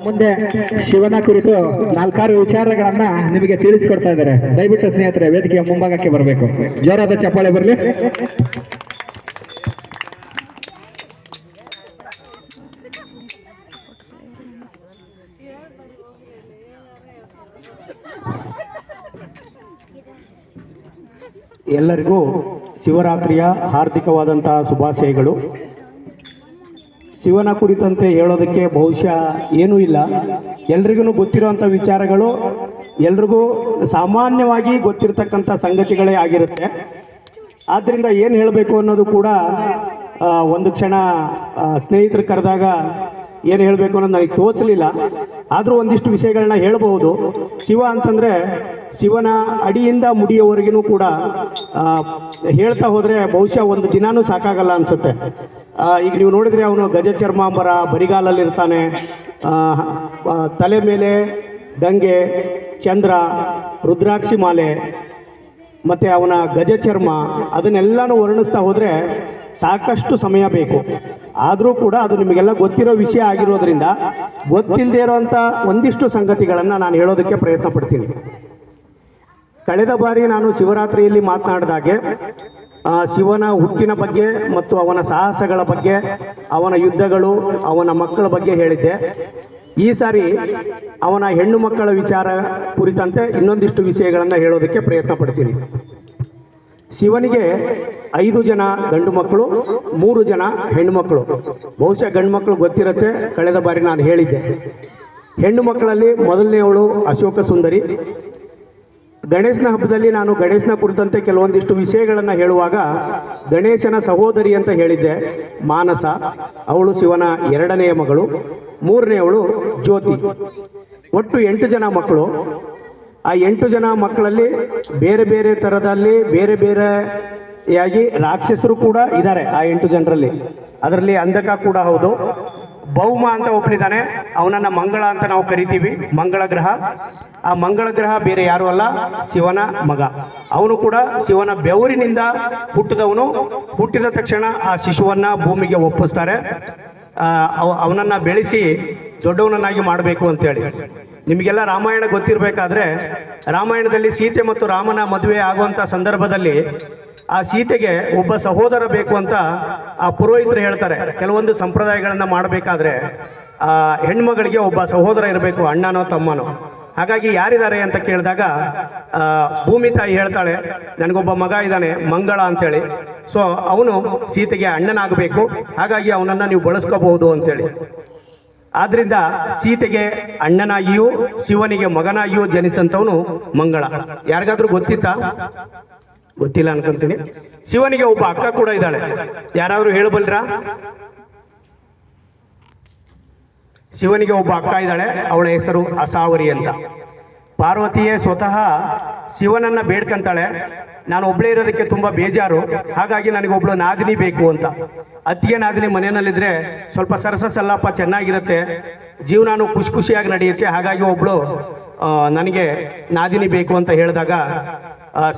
ಮುಂದೆ ಶಿವನ ಕುರಿತು ನಾಲ್ಕಾರು ವಿಚಾರಗಳನ್ನ ನಿಮಗೆ ತಿಳಿಸಿಕೊಡ್ತಾ ಇದ್ದಾರೆ. ದಯವಿಟ್ಟು ಸ್ನೇಹಿತರೆ ವೇದಿಕೆಯ ಮುಂಭಾಗಕ್ಕೆ ಬರಬೇಕು. ಜೋರಾದ ಚಪ್ಪಾಳೆ ಬರಲಿ. ಎಲ್ಲರಿಗೂ ಶಿವರಾತ್ರಿಯ ಹಾರ್ದಿಕವಾದಂತಹ ಶುಭಾಶಯಗಳು. ಶಿವನ ಕುರಿತಂತೆ ಹೇಳೋದಕ್ಕೆ ಬಹುಶಃ ಏನೂ ಇಲ್ಲ. ಎಲ್ರಿಗೂ ಗೊತ್ತಿರುವಂಥ ವಿಚಾರಗಳು, ಎಲ್ರಿಗೂ ಸಾಮಾನ್ಯವಾಗಿ ಗೊತ್ತಿರತಕ್ಕಂಥ ಸಂಗತಿಗಳೇ ಆಗಿರುತ್ತೆ. ಆದ್ದರಿಂದ ಏನು ಹೇಳಬೇಕು ಅನ್ನೋದು ಕೂಡ ಒಂದು ಕ್ಷಣ ಸ್ನೇಹಿತರು ಕರೆದಾಗ ಏನು ಹೇಳಬೇಕು ಅನ್ನೋದು ನನಗೆ ತೋಚಲಿಲ್ಲ. ಆದರೂ ಒಂದಿಷ್ಟು ವಿಷಯಗಳನ್ನ ಹೇಳಬಹುದು. ಶಿವ ಅಂತಂದರೆ ಶಿವನ ಅಡಿಯಿಂದ ಮುಡಿಯವರೆಗೂ ಕೂಡ ಹೇಳ್ತಾ ಹೋದರೆ ಬಹುಶಃ ಒಂದು ದಿನಾನೂ ಸಾಕಾಗಲ್ಲ ಅನಿಸುತ್ತೆ. ಈಗ ನೀವು ನೋಡಿದರೆ ಅವನು ಗಜಚರ್ಮಾಂಬರ, ಬರಿಗಾಲಲ್ಲಿರ್ತಾನೆ, ತಲೆ ಮೇಲೆ ಗಂಗೆ, ಚಂದ್ರ, ರುದ್ರಾಕ್ಷಿ ಮಾಲೆ ಮತ್ತು ಅವನ ಗಜಚರ್ಮ, ಅದನ್ನೆಲ್ಲನೂ ವರ್ಣಿಸ್ತಾ ಹೋದರೆ ಸಾಕಷ್ಟು ಸಮಯ ಬೇಕು. ಆದರೂ ಕೂಡ ಅದು ನಿಮಗೆಲ್ಲ ಗೊತ್ತಿರೋ ವಿಷಯ ಆಗಿರೋದ್ರಿಂದ ಗೊತ್ತಿಲ್ಲದೆ ಇರೋವಂಥ ಒಂದಿಷ್ಟು ಸಂಗತಿಗಳನ್ನು ನಾನು ಹೇಳೋದಕ್ಕೆ ಪ್ರಯತ್ನ ಪಡ್ತೀನಿ. ಕಳೆದ ಬಾರಿ ನಾನು ಶಿವರಾತ್ರಿಯಲ್ಲಿ ಮಾತನಾಡಿದಾಗೆ ಶಿವನ ಹುಟ್ಟಿನ ಬಗ್ಗೆ ಮತ್ತು ಅವನ ಸಾಹಸಗಳ ಬಗ್ಗೆ, ಅವನ ಯುದ್ಧಗಳು, ಅವನ ಮಕ್ಕಳ ಬಗ್ಗೆ ಹೇಳಿದ್ದೆ. ಈ ಸಾರಿ ಅವನ ಹೆಣ್ಣು ಮಕ್ಕಳ ವಿಚಾರ ಕುರಿತಂತೆ ಇನ್ನೊಂದಿಷ್ಟು ವಿಷಯಗಳನ್ನು ಹೇಳೋದಕ್ಕೆ ಪ್ರಯತ್ನ ಪಡ್ತೀನಿ. ಶಿವನಿಗೆ 5 ಜನ ಗಂಡು ಮಕ್ಕಳು, 3 ಜನ ಹೆಣ್ಣು ಮಕ್ಕಳು. ಬಹುಶಃ ಗಂಡು ಮಕ್ಕಳು ಗೊತ್ತಿರುತ್ತೆ, ಕಳೆದ ಬಾರಿ ನಾನು ಹೇಳಿದ್ದೆ. ಹೆಣ್ಣು ಮಕ್ಕಳಲ್ಲಿ ಮೊದಲನೆಯವಳು ಅಶೋಕ ಸುಂದರಿ. ಗಣೇಶನ ಹಬ್ಬದಲ್ಲಿ ನಾನು ಗಣೇಶನ ಕುರಿತಂತೆ ಕೆಲವೊಂದಿಷ್ಟು ವಿಷಯಗಳನ್ನು ಹೇಳುವಾಗ ಗಣೇಶನ ಸಹೋದರಿ ಅಂತ ಹೇಳಿದ್ದೆ, ಮಾನಸ. ಅವಳು ಶಿವನ 2ನೆಯ ಮಗಳು. 3ನೇಯವಳು ಜ್ಯೋತಿ. ಒಟ್ಟು 8 ಜನ ಮಕ್ಕಳು. ಆ 8 ಜನ ಮಕ್ಕಳಲ್ಲಿ ಬೇರೆ ಬೇರೆ ಥರದಲ್ಲಿ ಬೇರೆ ಬೇರೆಯಾಗಿ ರಾಕ್ಷಸರು ಕೂಡ ಇದ್ದಾರೆ ಆ 8 ಜನರಲ್ಲಿ. ಅದರಲ್ಲಿ ಅಂಧಕ ಕೂಡ ಹೌದು. ಭೌಮ ಅಂತ ಒಬ್ಬನಿದ್ದಾನೆ, ಅವನನ್ನು ಮಂಗಳ ಅಂತ ನಾವು ಕರಿತೀವಿ, ಮಂಗಳ ಗ್ರಹ. ಆ ಮಂಗಳ ಗ್ರಹ ಬೇರೆ ಯಾರು ಅಲ್ಲ, ಶಿವನ ಮಗ. ಅವನು ಕೂಡ ಶಿವನ ಬೆವರಿನಿಂದ ಹುಟ್ಟಿದವನು. ಹುಟ್ಟಿದ ತಕ್ಷಣ ಆ ಶಿಶುವನ್ನು ಭೂಮಿಗೆ ಒಪ್ಪಿಸ್ತಾರೆ. ಅವನನ್ನು ಬೆಳೆಸಿ ದೊಡ್ಡವನನ್ನಾಗಿ ಮಾಡಬೇಕು ಅಂತೇಳಿ. ನಿಮಗೆಲ್ಲ ರಾಮಾಯಣ ಗೊತ್ತಿರಬೇಕಾದ್ರೆ, ರಾಮಾಯಣದಲ್ಲಿ ಸೀತೆ ಮತ್ತು ರಾಮನ ಮದುವೆ ಆಗುವಂಥ ಸಂದರ್ಭದಲ್ಲಿ ಆ ಸೀತೆಗೆ ಒಬ್ಬ ಸಹೋದರ ಬೇಕು ಅಂತ ಆ ಪುರೋಹಿತರು ಹೇಳ್ತಾರೆ. ಕೆಲವೊಂದು ಸಂಪ್ರದಾಯಗಳನ್ನು ಮಾಡಬೇಕಾದ್ರೆ ಆ ಹೆಣ್ಮಗಳಿಗೆ ಒಬ್ಬ ಸಹೋದರ ಇರಬೇಕು, ಅಣ್ಣನೋ ತಮ್ಮನೋ. ಹಾಗಾಗಿ ಯಾರಿದ್ದಾರೆ ಅಂತ ಕೇಳಿದಾಗ ಭೂಮಿ ತಾಯಿ ಹೇಳ್ತಾಳೆ, ನನಗೊಬ್ಬ ಮಗ ಇದ್ದಾನೆ ಮಂಗಳ ಅಂತೇಳಿ. ಸೊ ಅವನು ಸೀತೆಗೆ ಅಣ್ಣನಾಗಬೇಕು, ಹಾಗಾಗಿ ಅವನನ್ನು ನೀವು ಬಳಸ್ಕೋಬಹುದು ಅಂತೇಳಿ. ಆದ್ರಿಂದ ಸೀತೆಗೆ ಅಣ್ಣನಾಗಿಯೂ ಶಿವನಿಗೆ ಮಗನಾಗಿಯೂ ಜನಿಸಿದಂಥವನು ಮಂಗಳ. ಯಾರಿಗಾದ್ರೂ ಗೊತ್ತಿತ್ತಾ? ಗೊತ್ತಿಲ್ಲ ಅನ್ಕೊಂತೀನಿ. ಶಿವನಿಗೆ ಒಬ್ಬ ಅಕ್ಕ ಕೂಡ ಇದ್ದಾಳೆ. ಯಾರಾದ್ರೂ ಹೇಳಬಲ್ರಾ? ಶಿವನಿಗೆ ಒಬ್ಬ ಅಕ್ಕ ಇದ್ದಾಳೆ, ಅವಳ ಹೆಸರು ಅಸಾವರಿ ಅಂತ. ಪಾರ್ವತಿಯೇ ಸ್ವತಃ ಶಿವನನ್ನ ಬೇಡ್ಕಂತಾಳೆ, ನಾನು ಒಬ್ಬಳೇ ಇರೋದಕ್ಕೆ ತುಂಬ ಬೇಜಾರು, ಹಾಗಾಗಿ ನನಗೊಬ್ಳು ನಾದಿನಿ ಬೇಕು ಅಂತ. ಅತ್ತಿಗೆ ನಾದಿನಿ ಮನೆಯಲ್ಲಿದ್ದರೆ ಸ್ವಲ್ಪ ಸರಸ ಸಲ್ಲಪ್ಪ ಚೆನ್ನಾಗಿರುತ್ತೆ, ಜೀವನಾನು ಖುಷಿ ಖುಷಿಯಾಗಿ ನಡೆಯುತ್ತೆ, ಹಾಗಾಗಿ ಒಬ್ಬಳು ನನಗೆ ನಾದಿನಿ ಬೇಕು ಅಂತ ಹೇಳಿದಾಗ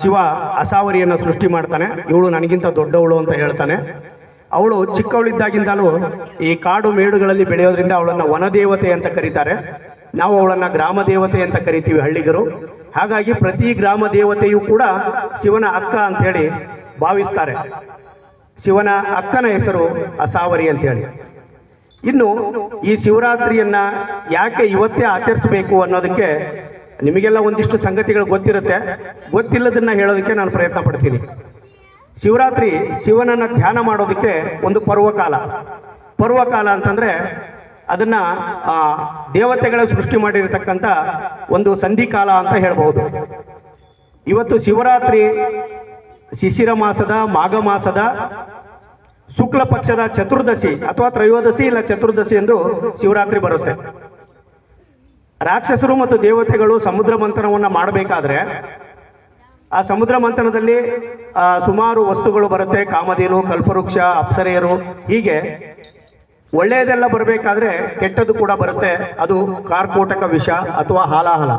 ಶಿವ ಅಸಾವರಿಯನ್ನು ಸೃಷ್ಟಿ ಮಾಡ್ತಾನೆ. ಇವಳು ನನಗಿಂತ ದೊಡ್ಡವಳು ಅಂತ ಹೇಳ್ತಾನೆ. ಅವಳು ಚಿಕ್ಕವಳಿದ್ದಾಗಿಂದಲೂ ಈ ಕಾಡು ಮೇಡುಗಳಲ್ಲಿ ಬೆಳೆಯೋದ್ರಿಂದ ಅವಳನ್ನು ವನದೇವತೆ ಅಂತ ಕರೀತಾರೆ. ನಾವು ಅವಳನ್ನು ಗ್ರಾಮ ದೇವತೆ ಅಂತ ಕರಿತೀವಿ ಹಳ್ಳಿಗರು. ಹಾಗಾಗಿ ಪ್ರತಿ ಗ್ರಾಮ ದೇವತೆಯೂ ಕೂಡ ಶಿವನ ಅಕ್ಕ ಅಂಥೇಳಿ ಭಾವಿಸ್ತಾರೆ. ಶಿವನ ಅಕ್ಕನ ಹೆಸರು ಅಸಾವರಿ ಅಂತೇಳಿ. ಇನ್ನು ಈ ಶಿವರಾತ್ರಿಯನ್ನು ಯಾಕೆ ಇವತ್ತೇ ಆಚರಿಸಬೇಕು ಅನ್ನೋದಕ್ಕೆ ನಿಮಗೆಲ್ಲ ಒಂದಿಷ್ಟು ಸಂಗತಿಗಳು ಗೊತ್ತಿರುತ್ತೆ. ಗೊತ್ತಿಲ್ಲದನ್ನು ಹೇಳೋದಕ್ಕೆ ನಾನು ಪ್ರಯತ್ನ ಪಡ್ತೀನಿ. ಶಿವರಾತ್ರಿ ಶಿವನನ್ನು ಧ್ಯಾನ ಮಾಡೋದಕ್ಕೆ ಒಂದು ಪರ್ವಕಾಲ. ಪರ್ವಕಾಲ ಅಂತಂದರೆ ಅದನ್ನು ದೇವತೆಗಳ ಸೃಷ್ಟಿ ಮಾಡಿರತಕ್ಕಂಥ ಒಂದು ಸಂಧಿಕಾಲ ಅಂತ ಹೇಳ್ಬೋದು. ಇವತ್ತು ಶಿವರಾತ್ರಿ ಶಿಶಿರ ಮಾಸದ ಮಾಘ ಮಾಸದ ಶುಕ್ಲ ಪಕ್ಷದ ಚತುರ್ದಶಿ ಅಥವಾ ತ್ರಯೋದಶಿ ಇಲ್ಲ ಚತುರ್ದಶಿ ಎಂದು ಶಿವರಾತ್ರಿ ಬರುತ್ತೆ. ರಾಕ್ಷಸರು ಮತ್ತು ದೇವತೆಗಳು ಸಮುದ್ರ ಮಂಥನವನ್ನು ಮಾಡಬೇಕಾದ್ರೆ ಆ ಸಮುದ್ರ ಮಂಥನದಲ್ಲಿ ಸುಮಾರು ವಸ್ತುಗಳು ಬರುತ್ತೆ. ಕಾಮಧೇನು, ಕಲ್ಪವೃಕ್ಷ, ಅಪ್ಸರೆಯರು, ಹೀಗೆ ಒಳ್ಳೆಯದೆಲ್ಲ ಬರಬೇಕಾದ್ರೆ ಕೆಟ್ಟದ್ದು ಕೂಡ ಬರುತ್ತೆ. ಅದು ಕಾರ್ಕೋಟಕ ವಿಷ ಅಥವಾ ಹಾಲಾಹಲ.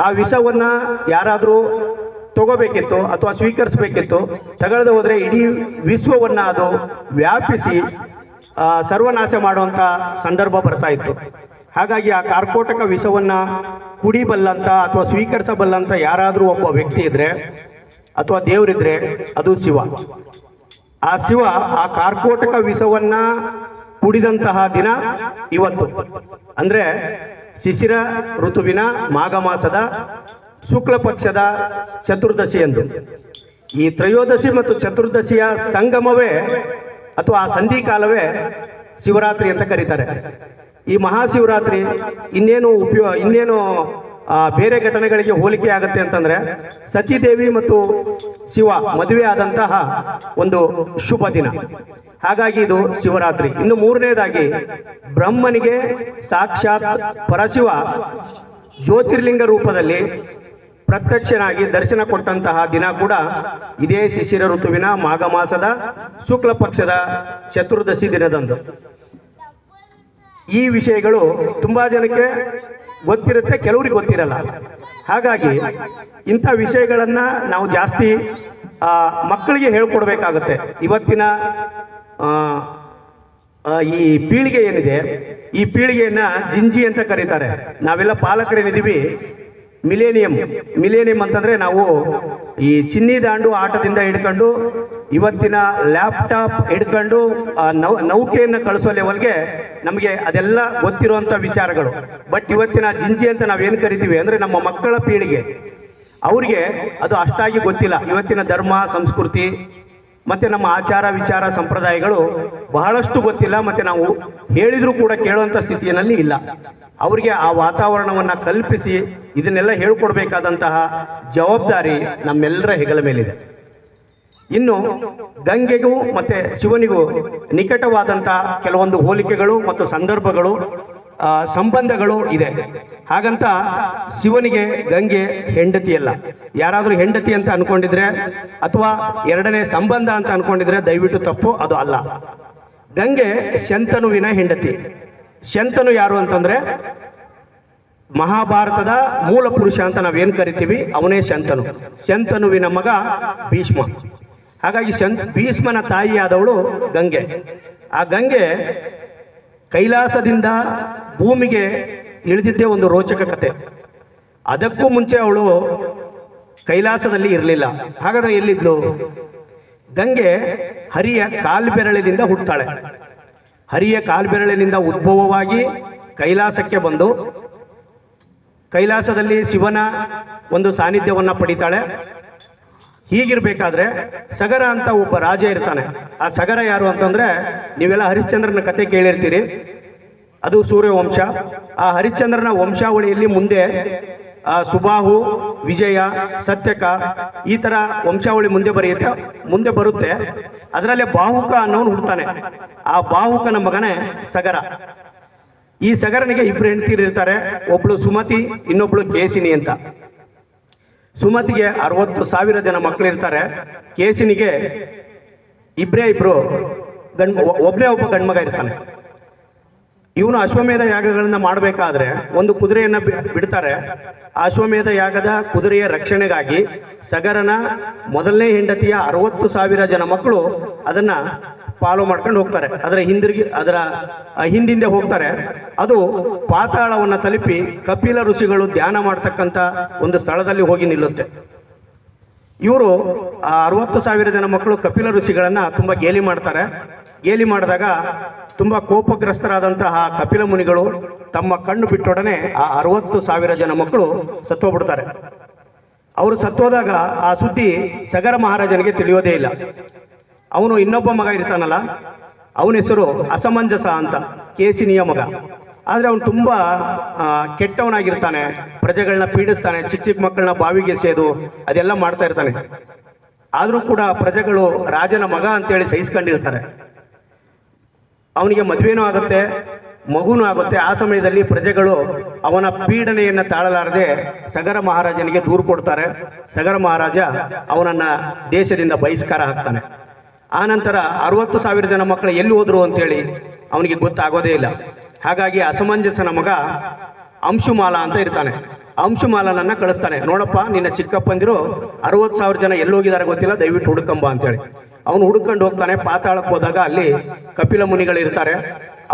ಆ ವಿಷವನ್ನು ಯಾರಾದರೂ ತಗೋಬೇಕಿತ್ತು ಅಥವಾ ಸ್ವೀಕರಿಸಬೇಕಿತ್ತು, ತಗೊಳ್ಳದೆ ಹೋದರೆ ಇಡೀ ವಿಶ್ವವನ್ನು ಅದು ವ್ಯಾಪಿಸಿ ಸರ್ವನಾಶ ಮಾಡುವಂಥ ಸಂದರ್ಭ ಬರ್ತಾ ಇತ್ತು. ಹಾಗಾಗಿ ಆ ಕಾರ್ಕೋಟಕ ವಿಷವನ್ನು ಕುಡಿಬಲ್ಲಂತ ಅಥವಾ ಸ್ವೀಕರಿಸಬಲ್ಲಂತ ಯಾರಾದರೂ ಒಬ್ಬ ವ್ಯಕ್ತಿ ಇದ್ದರೆ ಅಥವಾ ದೇವರಿದ್ರೆ ಅದು ಶಿವ. ಆ ಶಿವ ಆ ಕಾರ್ಕೋಟಕ ವಿಷವನ್ನು ಕುಡಿದಂತಹ ದಿನ ಇವತ್ತು, ಅಂದರೆ ಶಿಶಿರ ಋತುವಿನ ಮಾಘ ಮಾಸದ ಶುಕ್ಲ ಪಕ್ಷದ ಚತುರ್ದಶಿ ಎಂದು. ಈ ತ್ರಯೋದಶಿ ಮತ್ತು ಚತುರ್ದಶಿಯ ಸಂಗಮವೇ ಅಥವಾ ಆ ಸಂಧಿಕಾಲವೇ ಶಿವರಾತ್ರಿ ಅಂತ ಕರೀತಾರೆ. ಈ ಮಹಾಶಿವರಾತ್ರಿ ಇನ್ನೇನು ಬೇರೆ ಘಟನೆಗಳಿಗೆ ಹೋಲಿಕೆ ಆಗುತ್ತೆ ಅಂತಂದ್ರೆ, ಸತೀದೇವಿ ಮತ್ತು ಶಿವ ಮದುವೆ ಆದಂತಹ ಒಂದು ಶುಭ ದಿನ. ಹಾಗಾಗಿ ಇದು ಶಿವರಾತ್ರಿ. ಇನ್ನು ಮೂರನೇದಾಗಿ ಬ್ರಹ್ಮನಿಗೆ ಸಾಕ್ಷಾತ್ ಪರಶಿವ ಜ್ಯೋತಿರ್ಲಿಂಗ ರೂಪದಲ್ಲಿ ಪ್ರತ್ಯಕ್ಷನಾಗಿ ದರ್ಶನ ಕೊಟ್ಟಂತಹ ದಿನ ಕೂಡ ಇದೇ ಶಿಶಿರ ಋತುವಿನ ಮಾಘ ಮಾಸದ ಶುಕ್ಲ ಪಕ್ಷದ ಚತುರ್ದಶಿ ದಿನದಂದು. ಈ ವಿಷಯಗಳು ತುಂಬಾ ಜನಕ್ಕೆ ಗೊತ್ತಿರುತ್ತೆ, ಕೆಲವರಿಗೆ ಗೊತ್ತಿರಲ್ಲ. ಹಾಗಾಗಿ ಇಂಥ ವಿಷಯಗಳನ್ನ ನಾವು ಜಾಸ್ತಿ ಮಕ್ಕಳಿಗೆ ಹೇಳ್ಕೊಡ್ಬೇಕಾಗತ್ತೆ. ಇವತ್ತಿನ ಈ ಪೀಳಿಗೆ ಏನಿದೆ, ಈ ಪೀಳಿಗೆಯನ್ನ ಜಿಂಜಿ ಅಂತ ಕರೀತಾರೆ. ನಾವೆಲ್ಲ ಪಾಲಕರೇನಿದ್ದೀವಿ ಮಿಲೇನಿಯಂ ಅಂತಂದ್ರೆ ನಾವು ಈ ಚಿನ್ನಿ ದಾಂಡು ಆಟದಿಂದ ಹಿಡ್ಕೊಂಡು ಇವತ್ತಿನ ಲ್ಯಾಪ್ಟಾಪ್ ಹಿಡ್ಕೊಂಡು ನೌಕೆಯನ್ನು ಕಳಿಸೋ ಲೆವೆಲ್ಗೆ ನಮಗೆ ಅದೆಲ್ಲ ಗೊತ್ತಿರುವಂಥ ವಿಚಾರಗಳು. ಬಟ್ ಇವತ್ತಿನ ಜಿಂಜಿ ಅಂತ ನಾವೇನು ಕರಿತೀವಿ ಅಂದರೆ ನಮ್ಮ ಮಕ್ಕಳ ಪೀಳಿಗೆ, ಅವರಿಗೆ ಅದು ಅಷ್ಟಾಗಿ ಗೊತ್ತಿಲ್ಲ. ಇವತ್ತಿನ ಧರ್ಮ ಸಂಸ್ಕೃತಿ ಮತ್ತು ನಮ್ಮ ಆಚಾರ ವಿಚಾರ ಸಂಪ್ರದಾಯಗಳು ಬಹಳಷ್ಟು ಗೊತ್ತಿಲ್ಲ, ಮತ್ತು ನಾವು ಹೇಳಿದರೂ ಕೂಡ ಕೇಳುವಂಥ ಸ್ಥಿತಿಯಲ್ಲಿ ಇಲ್ಲ. ಅವರಿಗೆ ಆ ವಾತಾವರಣವನ್ನು ಕಲ್ಪಿಸಿ ಇದನ್ನೆಲ್ಲ ಹೇಳ್ಕೊಡ್ಬೇಕಾದಂತಹ ಜವಾಬ್ದಾರಿ ನಮ್ಮೆಲ್ಲರ ಹೆಗಲ ಮೇಲಿದೆ. ಇನ್ನು ಗಂಗೆಗೂ ಮತ್ತು ಶಿವನಿಗೂ ನಿಕಟವಾದಂತಹ ಕೆಲವೊಂದು ಹೋಲಿಕೆಗಳು ಮತ್ತು ಸಂದರ್ಭಗಳು ಸಂಬಂಧಗಳು ಇದೆ. ಹಾಗಂತ ಶಿವನಿಗೆ ಗಂಗೆ ಹೆಂಡತಿಯಲ್ಲ. ಯಾರಾದರೂ ಹೆಂಡತಿ ಅಂತ ಅನ್ಕೊಂಡಿದ್ರೆ ಅಥವಾ ಎರಡನೇ ಸಂಬಂಧ ಅಂತ ಅನ್ಕೊಂಡಿದ್ರೆ ದಯವಿಟ್ಟು ತಪ್ಪು, ಅದು ಅಲ್ಲ. ಗಂಗೆ ಶಂತನುವಿನ ಹೆಂಡತಿ. ಶಂತನು ಯಾರು ಅಂತಂದ್ರೆ ಮಹಾಭಾರತದ ಮೂಲ ಪುರುಷ ಅಂತ ನಾವೇನು ಕರಿತೀವಿ, ಅವನೇ ಶಂತನು. ಶಂತನುವಿನ ಮಗ ಭೀಷ್ಮ. ಹಾಗಾಗಿ ಭೀಷ್ಮನ ತಾಯಿಯಾದವಳು ಗಂಗೆ. ಆ ಗಂಗೆ ಕೈಲಾಸದಿಂದ ಭೂಮಿಗೆ ಇಳಿದಿದ್ದೇ ಒಂದು ರೋಚಕ ಕತೆ. ಅದಕ್ಕೂ ಮುಂಚೆ ಅವಳು ಕೈಲಾಸದಲ್ಲಿ ಇರಲಿಲ್ಲ. ಹಾಗಾದ್ರೆ ಎಲ್ಲಿದ್ಲು? ಗಂಗೆ ಹರಿಯ ಕಾಲ್ಬೆರಳಿನಿಂದ ಹುಟ್ಟುತ್ತಾಳೆ. ಹರಿಯ ಕಾಲ್ಬೆರಳಿನಿಂದ ಉದ್ಭವವಾಗಿ ಕೈಲಾಸಕ್ಕೆ ಬಂದು ಕೈಲಾಸದಲ್ಲಿ ಶಿವನ ಒಂದು ಸಾನ್ನಿಧ್ಯವನ್ನು ಪಡಿತಾಳೆ. ಹೀಗಿರ್ಬೇಕಾದ್ರೆ ಸಗರ ಅಂತ ಒಬ್ಬ ರಾಜ ಇರ್ತಾನೆ. ಆ ಸಗರ ಯಾರು ಅಂತಂದ್ರೆ, ನೀವೆಲ್ಲ ಹರಿಶ್ಚಂದ್ರನ ಕತೆ ಕೇಳಿರ್ತೀರಿ, ಅದು ಸೂರ್ಯವಂಶ. ಆ ಹರಿಶ್ಚಂದ್ರನ ವಂಶಾವಳಿಯಲ್ಲಿ ಮುಂದೆ ಸುಬಾಹು, ವಿಜಯ, ಸತ್ಯಕ ಈ ತರ ವಂಶಾವಳಿ ಮುಂದೆ ಬರುತ್ತೆ. ಅದರಲ್ಲೇ ಬಾಹುಕ ಅನ್ನೋನು ಹುಡ್ತಾನೆ. ಆ ಬಾಹುಕನ ಮಗನೇ ಸಗರ. ಈ ಸಗರನಿಗೆ ಇಬ್ರು ಹೆಂಡತಿರು ಇರ್ತಾರೆ. ಒಬ್ಳು ಸುಮತಿ, ಇನ್ನೊಬ್ಳು ಕೇಸಿನಿ ಅಂತ. ಸುಮತಿಗೆ 60,000 ಜನ ಮಕ್ಕಳಿರ್ತಾರೆ. ಕೇಸಿನಿಗೆ ಇಬ್ರು ಒಬ್ಬನೇ ಒಬ್ಬ ಗಂಡ್ಮಗ ಇರ್ತಾನೆ. ಇವನು ಅಶ್ವಮೇಧ ಯಾಗಗಳನ್ನ ಮಾಡಬೇಕಾದ್ರೆ ಒಂದು ಕುದುರೆಯನ್ನ ಬಿಡ್ತಾರೆ. ಅಶ್ವಮೇಧ ಯಾಗದ ಕುದುರೆಯ ರಕ್ಷಣೆಗಾಗಿ ಸಗರನ ಮೊದಲನೇ ಹೆಂಡತಿಯ 60,000 ಜನ ಮಕ್ಕಳು ಅದನ್ನ ಫಾಲೋ ಮಾಡ್ಕೊಂಡು ಹೋಗ್ತಾರೆ. ಅದರ ಹಿಂದಿಂದೆ ಹೋಗ್ತಾರೆ. ಅದು ಪಾತಾಳವನ್ನು ತಲುಪಿ ಕಪಿಲ ಋಷಿಗಳು ಧ್ಯಾನ ಮಾಡ್ತಕ್ಕಂಥ ಒಂದು ಸ್ಥಳದಲ್ಲಿ ಹೋಗಿ ನಿಲ್ಲುತ್ತೆ. ಇವರು ಆ 60,000 ಜನ ಮಕ್ಕಳು ಕಪಿಲ ಋಷಿಗಳನ್ನ ತುಂಬಾ ಗೇಲಿ ಮಾಡ್ತಾರೆ. ಗೇಲಿ ಮಾಡಿದಾಗ ತುಂಬಾ ಕೋಪಗ್ರಸ್ತರಾದಂತಹ ಕಪಿಲ ಮುನಿಗಳು ತಮ್ಮ ಕಣ್ಣು ಬಿಟ್ಟೊಡನೆ ಆ 60,000 ಜನ ಮಕ್ಕಳು ಸತ್ತೋಗ್ಬಿಡ್ತಾರೆ. ಅವರು ಸತ್ತೋದಾಗ ಆ ಸುದ್ದಿ ಸಗರ ಮಹಾರಾಜನಿಗೆ ತಿಳಿಯೋದೇ ಇಲ್ಲ. ಅವನು ಇನ್ನೊಬ್ಬ ಮಗ ಇರ್ತಾನಲ್ಲ, ಅವನ ಹೆಸರು ಅಸಮಂಜಸ ಅಂತ, ಕೇಸಿನಿಯ ಮಗ. ಆದರೆ ಅವನು ತುಂಬ ಕೆಟ್ಟವನಾಗಿರ್ತಾನೆ, ಪ್ರಜೆಗಳನ್ನ ಪೀಡಿಸ್ತಾನೆ, ಚಿಕ್ಕ ಮಕ್ಕಳನ್ನ ಬಾವಿಗೆ ಎಸೆಯೋದು ಅದೆಲ್ಲ ಮಾಡ್ತಾ ಇರ್ತಾನೆ. ಆದರೂ ಕೂಡ ಪ್ರಜೆಗಳು ರಾಜನ ಮಗ ಅಂತೇಳಿ ಸಹಿಸ್ಕೊಂಡಿರ್ತಾರೆ. ಅವನಿಗೆ ಮದುವೆನೂ ಆಗುತ್ತೆ, ಮಗುನೂ ಆಗುತ್ತೆ. ಆ ಸಮಯದಲ್ಲಿ ಪ್ರಜೆಗಳು ಅವನ ಪೀಡನೆಯನ್ನು ತಾಳಲಾರದೆ ಸಗರ ಮಹಾರಾಜನಿಗೆ ದೂರು ಕೊಡ್ತಾರೆ. ಸಗರ ಮಹಾರಾಜ ಅವನನ್ನ ದೇಶದಿಂದ ಬಹಿಷ್ಕಾರ ಹಾಕ್ತಾನೆ. ಆನಂತರ 60,000 ಜನ ಮಕ್ಕಳು ಎಲ್ಲಿ ಹೋದ್ರು ಅಂತೇಳಿ ಅವನಿಗೆ ಗೊತ್ತಾಗೋದೇ ಇಲ್ಲ. ಹಾಗಾಗಿ ಅಸಮಂಜಸನ ಮಗ ಅಂಶುಮಾಲ ಅಂತ ಇರ್ತಾನೆ. ಅಂಶುಮಾಲನನ್ನ ಕಳಿಸ್ತಾನೆ, ನೋಡಪ್ಪ ನಿನ್ನ ಚಿಕ್ಕಪ್ಪಂದಿರು 60,000 ಜನ ಎಲ್ಲಿ ಹೋಗಿದ್ದಾರೆ ಗೊತ್ತಿಲ್ಲ, ದಯವಿಟ್ಟು ಹುಡುಕಂಬ ಅಂತೇಳಿ. ಅವನು ಹುಡುಕೊಂಡು ಹೋಗ್ತಾನೆ. ಪಾತಾಳಕ್ಕೆ ಹೋದಾಗ ಅಲ್ಲಿ ಕಪಿಲ ಮುನಿಗಳು ಇರ್ತಾರೆ.